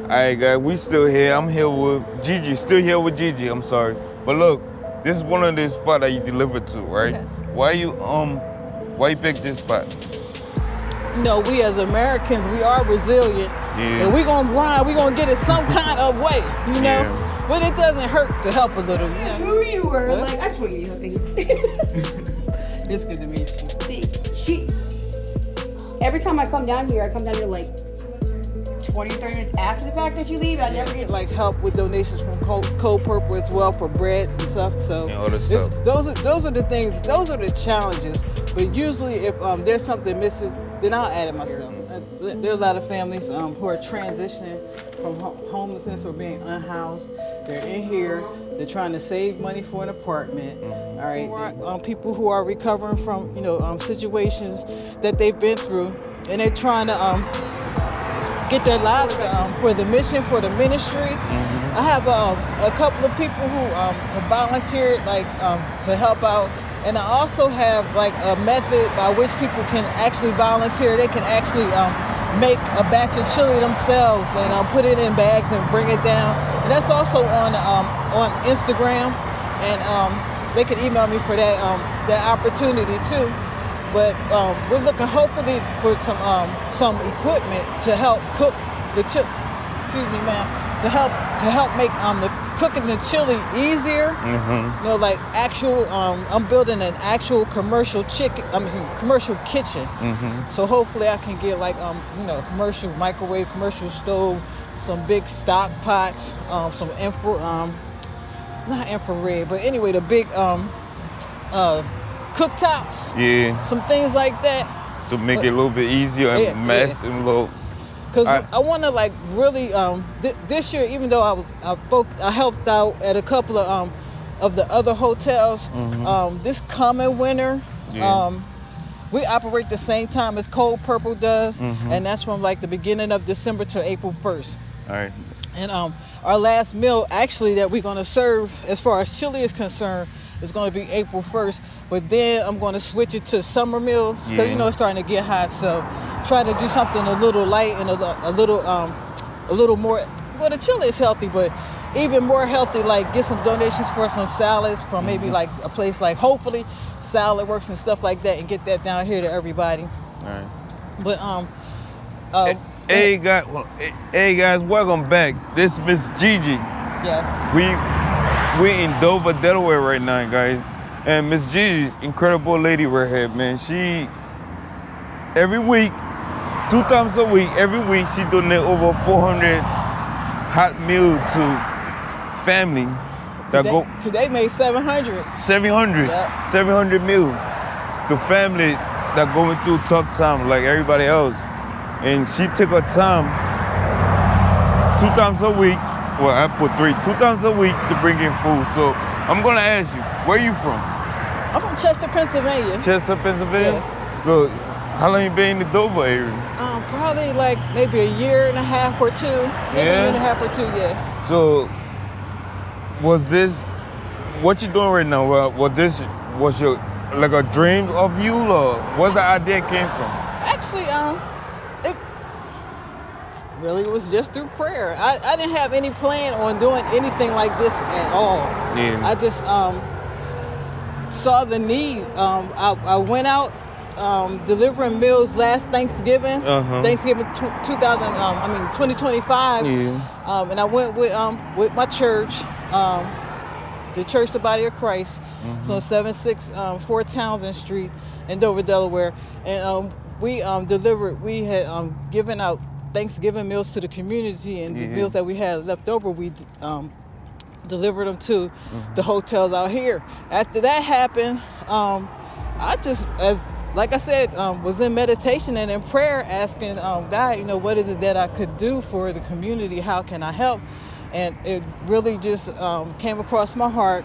Alright guys, we still here. I'm here with Gigi. Still here with Gigi, I'm sorry. But look, this is one of the spots that you delivered to, right? Okay. Why you pick this spot? You know, we as Americans, we are resilient. Yeah. And we gonna grind, we gonna get it some kind of way, you know? Yeah. But it doesn't hurt to help a little, you know? Who you were, What? like, I just want to give you something. It's good to meet you. Every time I come down here like 20 or 30 minutes after the fact that you leave. I never get Like help with donations from Cold Purple as well for bread and stuff. So Yeah, all this it's- stuff. those are the things, those are the challenges. But usually if there's something missing, then I'll add it myself. There are a lot of families who are transitioning from homelessness or being unhoused. They're in here. They're trying to save money for an apartment. All right, people who are recovering from situations that they've been through, and they're trying to get their lives for the mission, for the ministry. I have a couple of people who have volunteered to help out. And I also have like a method by which people can actually volunteer. They can actually make a batch of chili themselves and put it in bags and bring it down. And that's also on Instagram. And they can email me for that opportunity too. But we're looking hopefully for some equipment to help cook the chili. Excuse me, ma'am. To help make the cooking the chili easier. Mm-hmm. You know, like actual. I'm building an actual commercial commercial kitchen. Mm-hmm. So hopefully I can get like commercial microwave, commercial stove, some big stock pots, some not infrared, but anyway the big cooktops. Yeah, Some things like that. to make it a little bit easier and Yeah, mass and low. Because I want to like really this year, even though I helped out at a couple of the other hotels. This coming winter, Yeah. we operate the same time as Cold Purple does, and that's from like the beginning of December to April 1st. All right. And our last meal actually that we're going to serve, as far as chili is concerned, is going to be April 1st. But then I'm going to switch it to summer meals because Yeah. it's starting to get hot. So try to do something a little light and a little more. Well, the chili is healthy, but even more healthy. Like get some donations for some salads from maybe like a place like hopefully Salad Works and stuff like that, and get that down here to everybody. All right. But Hey guys, welcome back. This is Miss Gigi. yes. We're in Dover, Delaware right now, guys. And Miss Gigi, incredible lady right here, man. She every week, 2 times a week, every week she donate over 400 hot meals to family that go Today made 700. 700, Yep. 700 meals to family that going through tough times like everybody else. And she took her time 2 times a week. Well, I put 3, 2 times a week to bring in food. So I'm gonna ask you, where you from? I'm from Chester, Pennsylvania. Chester, Pennsylvania? Yes. So how long you been in the Dover area? Probably like maybe a year and a half or two. Maybe a year and a half or two, yeah. So was this, what you doing right now? Was your like a dream of you, or where the idea came from? Actually, it really was just through prayer. I didn't have any plan on doing anything like this at all. Yeah. I just saw the need. I went out delivering meals last Thanksgiving, Thanksgiving 2025. Yeah. And I went with my church, the Church the Body of Christ. It's on 764 Townsend Street in Dover, Delaware. And we had given out Thanksgiving meals to the community, and the meals that we had left over, we delivered them to the hotels out here. After that happened, I just, like I said, was in meditation and in prayer, asking God, what is it that I could do for the community? How can I help? And it really just came across my heart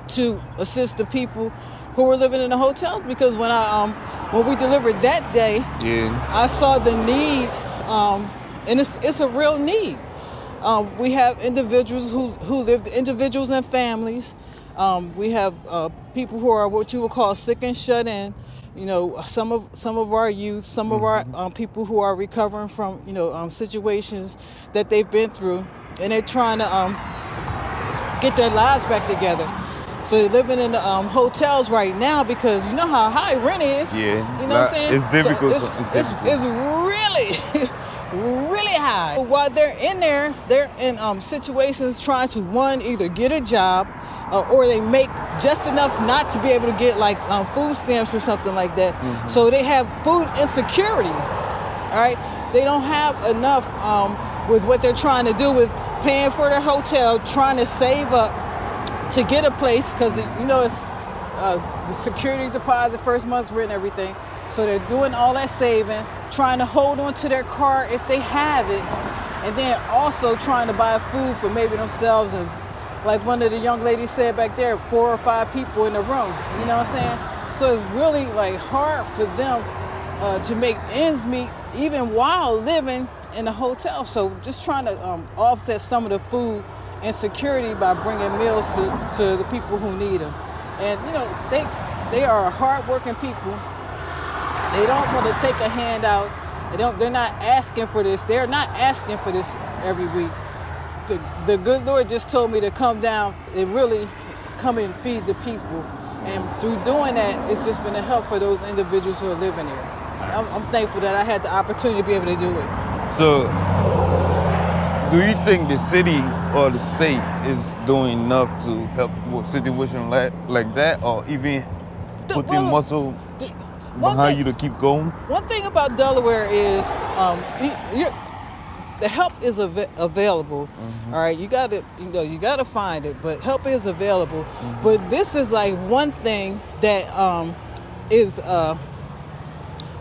to assist the people who were living in the hotels, because when we delivered that day, I saw the need, and it's a real need. We have individuals who live, individuals and families. We have people who are what you would call sick and shut in. you know, some of our youth, some of our people who are recovering from, you know, situations that they've been through, and they're trying to get their lives back together. So they're living in the hotels right now because you know how high rent is. Yeah, you know what I'm saying? it's difficult. So it's really, really high. While they're in there, they're in situations trying to either get a job, or they make just enough not to be able to get like food stamps or something like that. So they have food insecurity. All right, they don't have enough with what they're trying to do with paying for their hotel, trying to save up to get a place, because you know it's the security deposit, first month's rent, and everything. So they're doing all that saving, trying to hold on to their car if they have it, and then also trying to buy food for maybe themselves. And like one of the young ladies said back there, 4 or 5 people in the room. You know what I'm saying? So it's really like hard for them to make ends meet even while living in a hotel. So just trying to offset some of the food insecurity by bringing meals to the people who need them. And you know, they are hardworking people. They don't want to take a handout. They're not asking for this. They're not asking for this every week. The good Lord just told me to come down and really come and feed the people. And through doing that, it's just been a help for those individuals who are living there. I'm thankful that I had the opportunity to be able to do it. So, do you think the city or the state is doing enough to help with situation like that, or even putting muscle behind you to keep going? One thing about Delaware is the help is available. All right, you gotta find it, but help is available. But this is like one thing that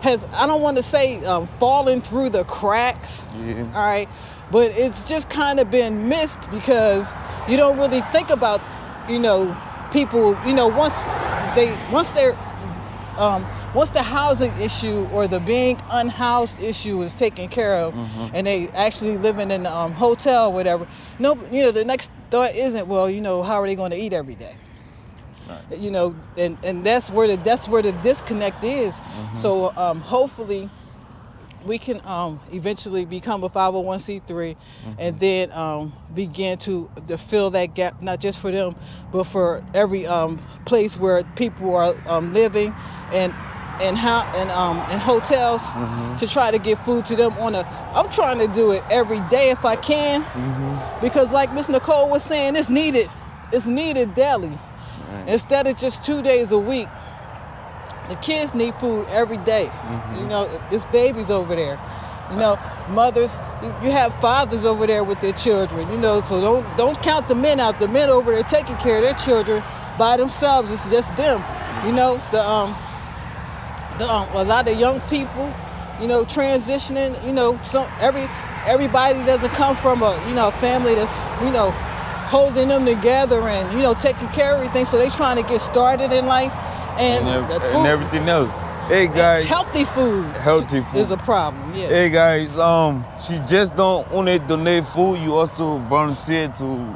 has, I don't want to say fallen through the cracks. Yeah. All right, but it's just kind of been missed because you don't really think about, you know, people, you know, once the housing issue or the being unhoused issue is taken care of, and they actually living in a hotel or whatever, no, you know, the next thought isn't, well, you know, how are they going to eat every day? Right. You know, and that's where the disconnect is. So hopefully we can eventually become a 501c3 and then begin to fill that gap, not just for them, but for every place where people are living and hotels, to try to get food to them I'm trying to do it every day if I can, because like Miss Nicole was saying, it's needed daily. Right. Instead of just 2 days a week. The kids need food every day. You know, there's babies over there. You know, mothers, you have fathers over there with their children, you know, so don't count the men out. The men over there taking care of their children by themselves. It's just them. You know, a lot of young people, you know, transitioning, you know, everybody doesn't come from a family that's, you know, holding them together and, you know, taking care of everything. So they trying to get started in life. And everything else. Hey guys, healthy food is a problem. Yeah. Hey guys, she just don't only donate food. You also volunteer to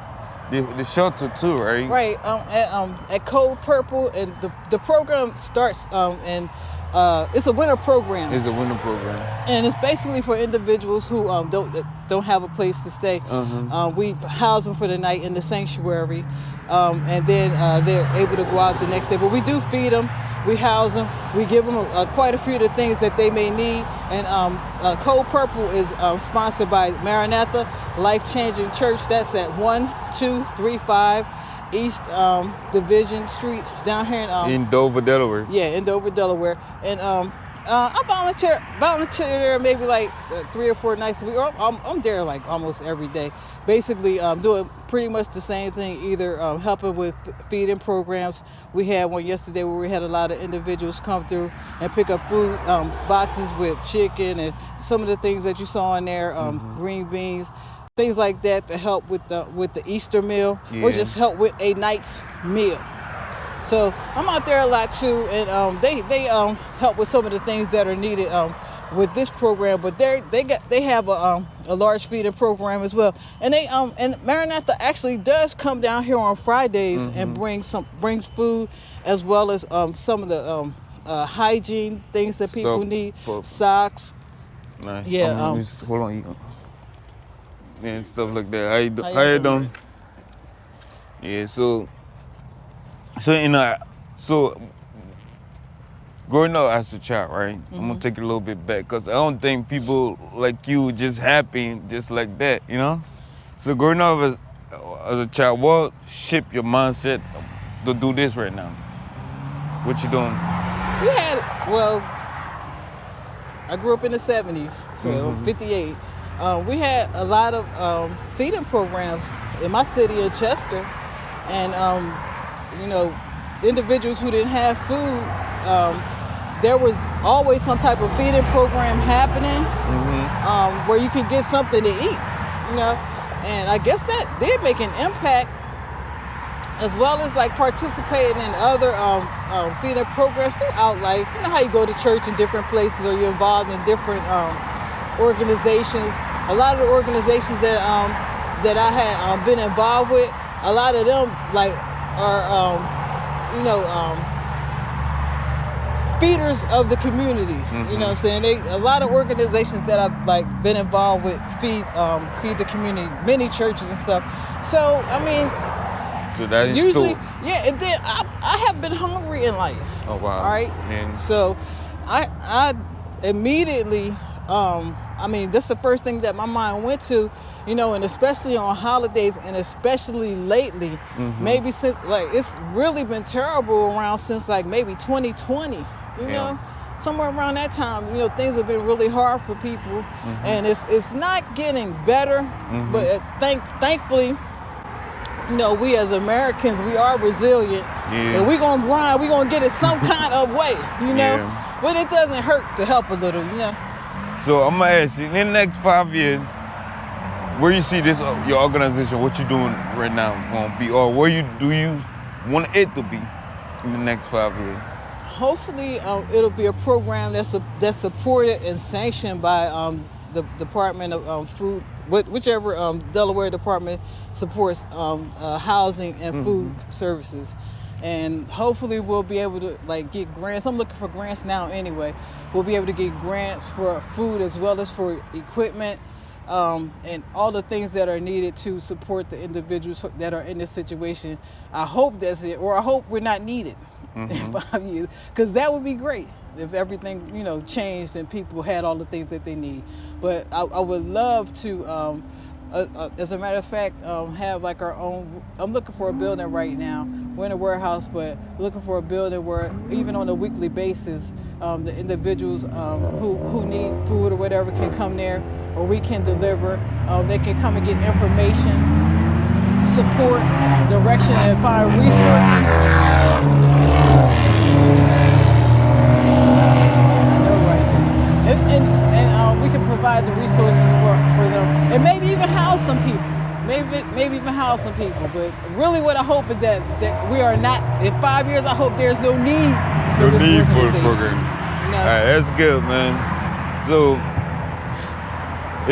the shelter too, right? Right. At Code Purple, and the program starts and it's a winter program. It's a winter program, and it's basically for individuals who don't have a place to stay. We house them for the night in the sanctuary, and then they're able to go out the next day. But we do feed them, we house them, we give them quite a few of the things that they may need. And Code Purple is sponsored by Maranatha Life Changing Church. That's at 1235 East Division Street down here in Dover, Delaware. Yeah, in Dover, Delaware. And I volunteer there maybe like 3 or 4 nights a week. I'm there like almost every day. Basically, doing pretty much the same thing, either helping with feeding programs. We had one yesterday where we had a lot of individuals come through and pick up food boxes with chicken and some of the things that you saw in there, green beans, things like that, to help with the Easter meal, or just help with a night's meal. So I'm out there a lot too, and they help with some of the things that are needed with this program. But they have a large feeding program as well, and and Maranatha actually does come down here on Fridays and brings food, as well as some of the hygiene things that people Stuff need, for- socks. Nah, Yeah, hold on, and stuff like that. How you How how you you doing? doing? Yeah, so you know, so growing up as a child, right? I'm gonna take it a little bit back, cause I don't think people like you just happy just like that, you know. So growing up as a child, what shaped your mindset to do this right now? What you doing? We had, well, I grew up in the 70s, so 58. We had a lot of feeding programs in my city in Chester, and you know, individuals who didn't have food, there was always some type of feeding program happening where you could get something to eat, you know, and I guess that did make an impact, as well as like participating in other feeding programs throughout life. You know how you go to church in different places, or you're involved in different organizations. A lot of the organizations that that I had been involved with, a lot of them like are you know, feeders of the community. You know what I'm saying? A lot of organizations that I've like been involved with feed the community, many churches and stuff. So I mean, So that is usually, so, yeah, and then I have been hungry in life. Oh, wow. All right. And- So I immediately, I mean, that's the first thing that my mind went to, you know, and especially on holidays, and especially lately, maybe since like it's really been terrible around since like maybe 2020, you know. Somewhere around that time, you know, things have been really hard for people, and it's not getting better, but thankfully, you know, we as Americans, we are resilient, and we're gonna grind, we're gonna get it some kind of way, you know. Yeah. But it doesn't hurt to help a little, you know. So I'm gonna ask you, in the next 5 years, where you see this your organization, what you doing right now gonna be, or where do you want it to be in the next 5 years? Hopefully, it'll be a program that's supported and sanctioned by the Department of Food, whichever Delaware department supports housing and food services. And hopefully we'll be able to like get grants. I'm looking for grants now anyway. We'll be able to get grants for food as well as for equipment, and all the things that are needed to support the individuals that are in this situation. I hope that's it, or I hope we're not needed in 5 years, because that would be great if everything, you know, changed and people had all the things that they need. But I would love to, as a matter of fact, have like our own. I'm looking for a building right now. We're in a warehouse, but looking for a building where even on a weekly basis, the individuals who need food or whatever can come there, or we can deliver. They can come and get information, support, direction, and find resources. And we can provide the resources for them, and maybe even house some people. Maybe even house some people. But really, what I hope is that we are not. In 5 years, I hope there's no need for this for the organization. program. No. All right, that's good, man. So,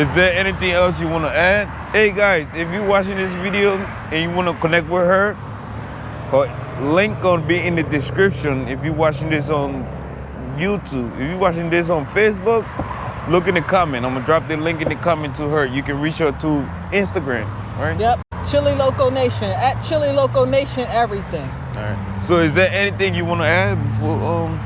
is there anything else you want to add? Hey guys, if you're watching this video and you want to connect with her link gonna be in the description. If you're watching this on YouTube, if you're watching this on Facebook, look in the comment. I'm gonna drop the link in the comment to her. You can reach her to Instagram, right? Yep, Chili Loco Nation, at Chili Loco Nation, everything. All right. So is there anything you want to add before?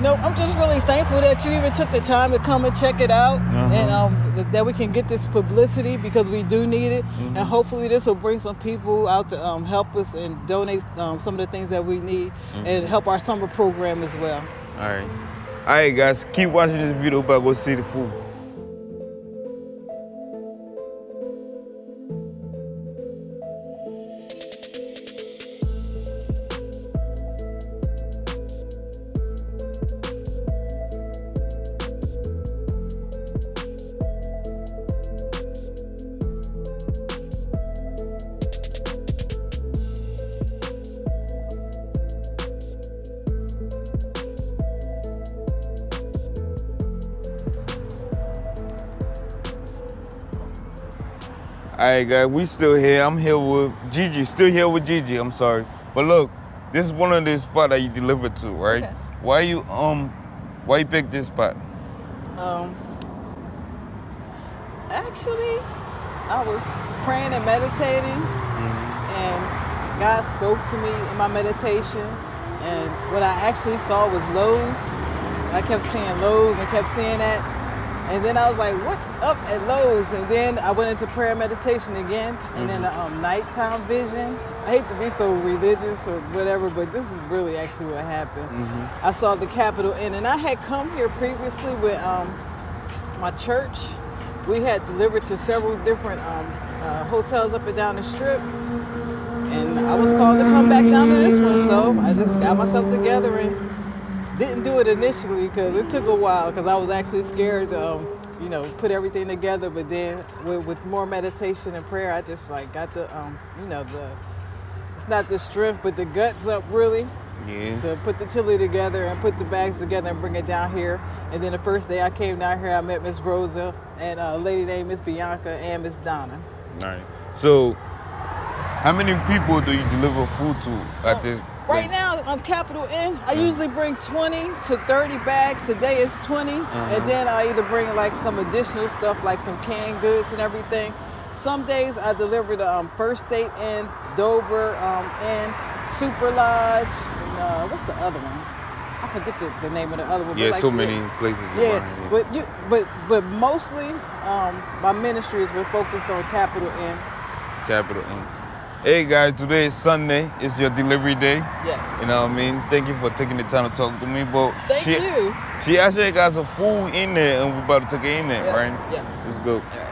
No, I'm just really thankful that you even took the time to come and check it out, and that we can get this publicity, because we do need it, and hopefully this will bring some people out to help us and donate some of the things that we need, and help our summer program as well. All right, guys, keep watching this video, but go see the food. All right, guys, we still here. I'm here with Gigi, still here with Gigi, I'm sorry. But look, this is one of the spots that you delivered to, right? Okay. Why you Why you pick this spot? Actually, I was praying and meditating, and God spoke to me in my meditation. And what I actually saw was Lowe's. I kept seeing Lowe's and kept seeing that. And then I was like, what's up at Lowe's? And then I went into prayer and meditation again. And then the nighttime vision. I hate to be so religious or whatever, but this is really actually what happened. I saw the Capitol Inn, and I had come here previously with my church. We had delivered to several different hotels up and down the strip. And I was called to come back down to this one, so I just got myself together and didn't do it initially because it took a while because I was actually scared to, put everything together. But then with more meditation and prayer, I just like got the, it's not the strength, but the guts up really to put the chili together and put the bags together and bring it down here. And then the first day I came down here, I met Miss Rosa and a lady named Miss Bianca and Miss Donna. All right. So, how many people do you deliver food to at this? Right now, I'm Capitol Inn. I usually bring 20 to 30 bags. Today is 20. And then I either bring like some additional stuff like some canned goods and everything. Some days I deliver the First State Inn, Dover Inn, Super Lodge, and what's the other one? I forget the name of the other one. Yeah, but like, so many places. Yeah, but mostly my ministry has been focused on Capitol Inn. Capitol Inn. Hey guys, today is Sunday. It's your delivery day. Yes. You know what I mean? Thank you for taking the time to talk to me. But Thank you. She actually got some food in there and we're about to take it in there, right? Yeah. Let's go. All right.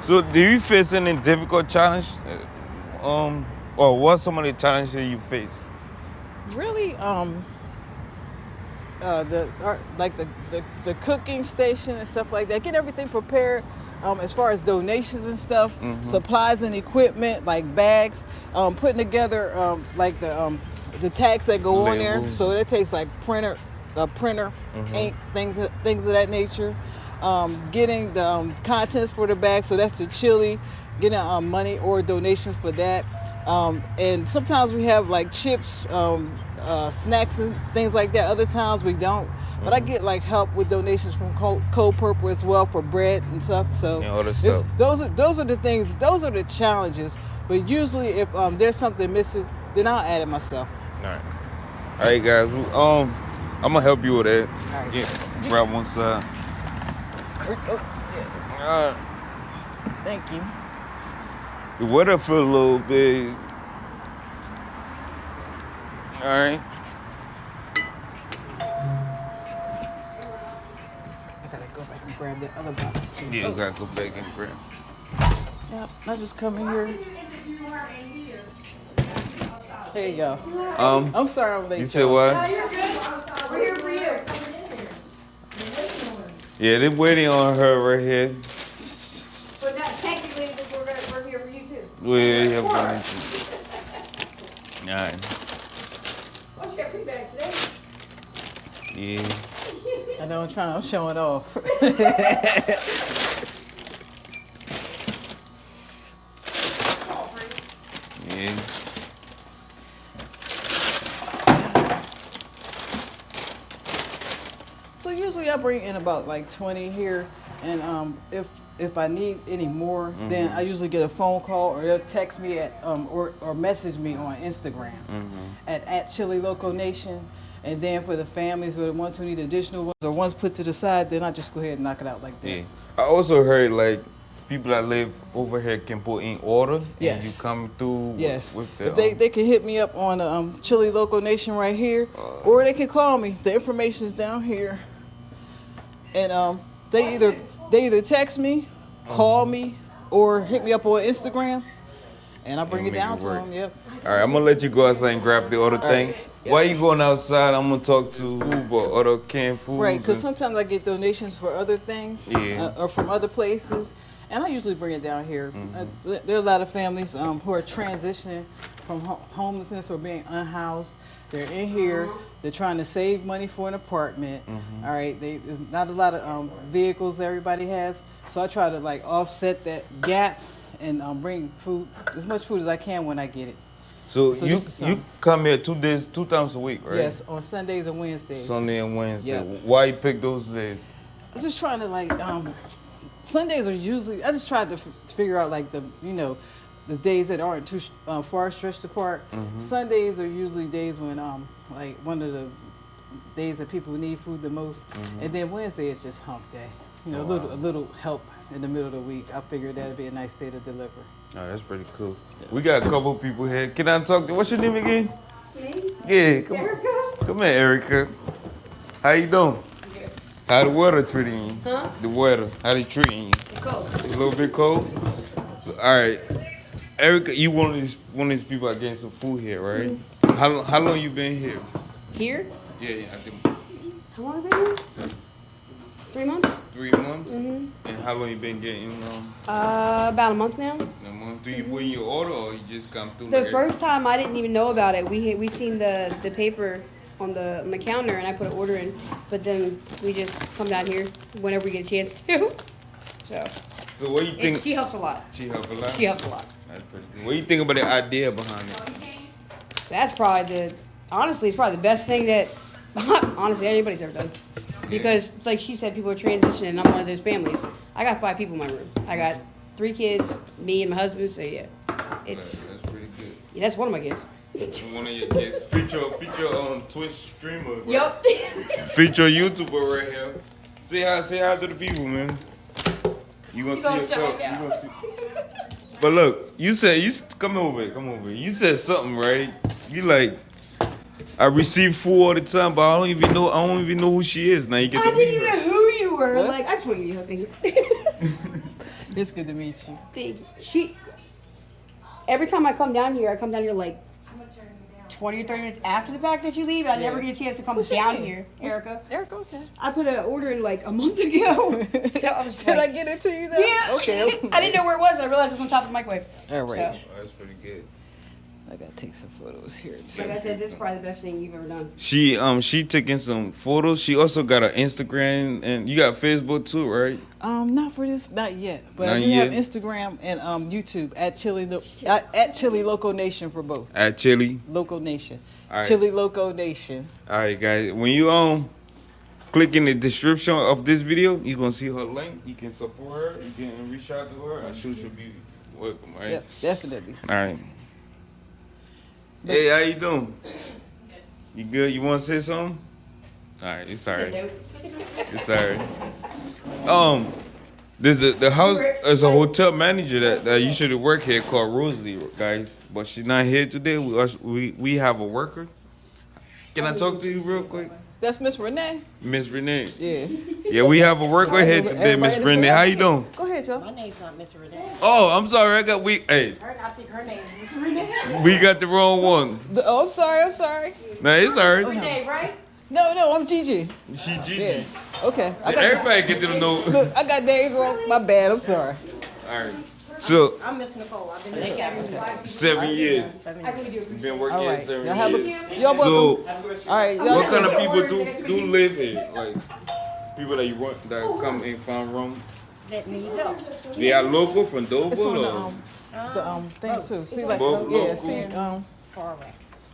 So do you face any difficult challenge? Or what some of the challenges you face? Really, the cooking station and stuff like that. Get everything prepared. As far as donations and stuff, supplies and equipment like bags, putting together like the tags that go on there. So that takes like printer, ink, things of that nature. Getting the contents for the bag. So that's the chili. Getting money or donations for that. And sometimes we have like chips, snacks and things like that. Other times we don't. But I get like help with donations from Cold Purple as well for bread and stuff. So those are the things. Those are the challenges. But usually, if there's something missing, then I'll add it myself. All right, guys. I'm gonna help you with that. All right. Yeah, grab one side. Thank you. The weather feel a little bit. All right. I gotta go back and grab that other box too. Yeah, you gotta go back and grab. Yep, I just come in here. Here you go. I'm sorry I'm late. You said what? No, you're good. We're here for you. Yeah, they're waiting on her right here. But not technically, we're here for you too. We have one. All right. Oh, she got free bags today. Yeah. I know I'm showing off. Yeah. So usually I bring in about like 20 here, and if I need any more, then I usually get a phone call or they'll text me at or message me on Instagram at Chili Loco Nation. And then for the families or the ones who need additional ones or ones put to the side, then I just go ahead and knock it out like that. Yeah. I also heard like people that live over here can put in order. Yes. And you come through Yes. with the. If they can hit me up on Chili Loco Nation right here, or they can call me. The information is down here. And they either text me, call me, or hit me up on Instagram, and I bring it make down it to work. them. Yep. All right, I'm gonna let you go outside and grab the other thing. right. While you going outside, I'm gonna talk to Uber, other canned food. Right, because sometimes I get donations for other things, Yeah. or from other places, and I usually bring it down here. There are a lot of families who are transitioning from homelessness or being unhoused. They're in here. They're trying to save money for an apartment. All right, there's not a lot of vehicles everybody has, so I try to like offset that gap and bring food, as much food as I can when I get it. So, So you this is you come here 2 times a week, right? Yes, on Sundays and Wednesdays. Sunday and Wednesday. Yeah. Why you pick those days? I was just trying to like Sundays are usually. I just tried to figure out like the days that aren't too far stretched apart. Sundays are usually days when like one of the days that people need food the most, and then Wednesday is just hump day. You know, a little help in the middle of the week. I figured that'd be a nice day to deliver. Oh, that's pretty cool. We got a couple people here. Can I talk to? What's your name again? Me? Yeah, come Erica? Come here, Erica. How you doing? How the weather treating you? Huh? The weather, how they treating you? Cool. It's a little bit cold. So, all right, Erica, you one of these people that getting some food here, right? How long you been here? Here? Yeah, I think How long have I been here? 3 months? 3 months. And how long you been getting? About a month now. A month? Do you put in your order or you just come through? The like first time I didn't even know about it. We seen the paper on the counter and I put an order in, but then we just come down here whenever we get a chance to. So So what do you think? and she helps a lot. She help a lot. She helps a lot. That's pretty good. What do you think about the idea behind it? That's probably honestly, it's probably the best thing that honestly anybody's ever done. Because like she said, people are transitioning and I'm one of those families. I got 5 people in my room. I got 3 kids, me and my husband, so yeah. That's pretty good. Yeah, that's one of my kids. One of your kids. Feature Twitch streamer. Right? Yup. Feature YouTuber right here. Say hi to the people, man. You gonna see gonna yourself. show it You gonna see. But look, you come over. You said something, right? You like, I receive food all the time, but I don't even know who she is. Now you get I to didn't meet even her. know who you were. What? Like I just want to give you a hug. Thank you. It's good to meet you. Thank you. Every time I come down here like 20 or 30 minutes after the fact that you leave. I never get a chance to come down here, Erica. Erica, okay. I put an order in like a month ago. So I was Did like, I get it to you though? yeah. Okay. I didn't know where it was. I realized it was on top of the microwave. All right. So, Oh, that's pretty good. I gotta take some photos here too. like I said, this is probably the best thing you've ever done. She taking some photos. She also got an Instagram and you got Facebook too, right? Not for this, not yet. But Not I do yet? have Instagram and YouTube at Chili Loco Nation for both. At Chili. Loco Nation. All right. Chili Loco Nation. All right, guys. When you click in the description of this video, you're gonna see her link. You can support her. You can reach out to her. I'm sure she'll be welcome. Right? Yep, definitely. All right. Hey, how you doing? You good? You want to say something? All right, it's all right. It's all right. The house is a hotel manager that usually work here called Rosie, guys, but she's not here today. We have a worker. Can I talk to you real quick, That's Miss Renee. Miss Renee? Yeah. Yeah, we have a worker here today, Miss Renee. How you doing? Go ahead, y'all. My name's not Miss Renee. Oh, I'm sorry. Hey, I think her name is Miss Renee. we got the wrong one. Oh, I'm sorry. Nah, it's all right. Renee, right? No, I'm Gigi. She Gigi. Yeah. Okay. Everybody get to know. Look, I got names wrong. My bad. I'm sorry. All right. So, I'm Miss Nicole. I've been here 7 years. I really do. You've been working All here right. 7 Y'all have years. y'all welcome. So, All right. Y'all what kind of Y'all people ordered do live here? Like, people that you want that come and find room? that needs help. They are local from Dover It's on or? the thing too. See like Both yeah, local. see Far away.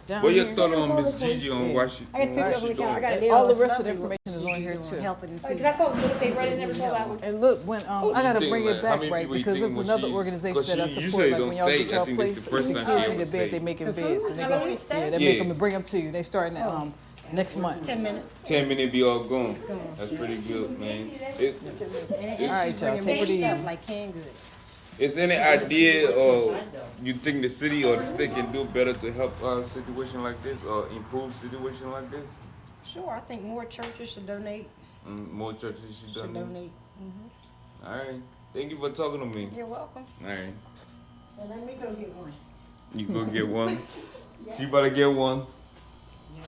down What here. your thought on Miss Gigi on what she I got pictures what of she the counter. I doing? got it And down. all the rest of the information is on here too. Helping Because I saw the little paper. I didn't never saw that one. And look, when I gotta think, bring like, it how back many right people you because think there's when another she- organization 'cause that I she support. usually Like don't when y'all stay. get y'all I think this place, is the first the time kids she in ever your bed, they stayed. making The beds food? and they How go long we stay? yeah, they Yeah. make them and bring them to you. They starting at next month. 10 minutes. 10 minutes be all gone. That's pretty good, man. All right, y'all, take it easy. Stuff like canned goods. Is any idea or you think the city or the state can do better to help a situation like this or improve situation like this? Sure, I think more churches should donate. More churches should Should donate. donate. All right. Thank you for talking to me. You're welcome. All right. Well, let me go get one. You go get one. She better get one.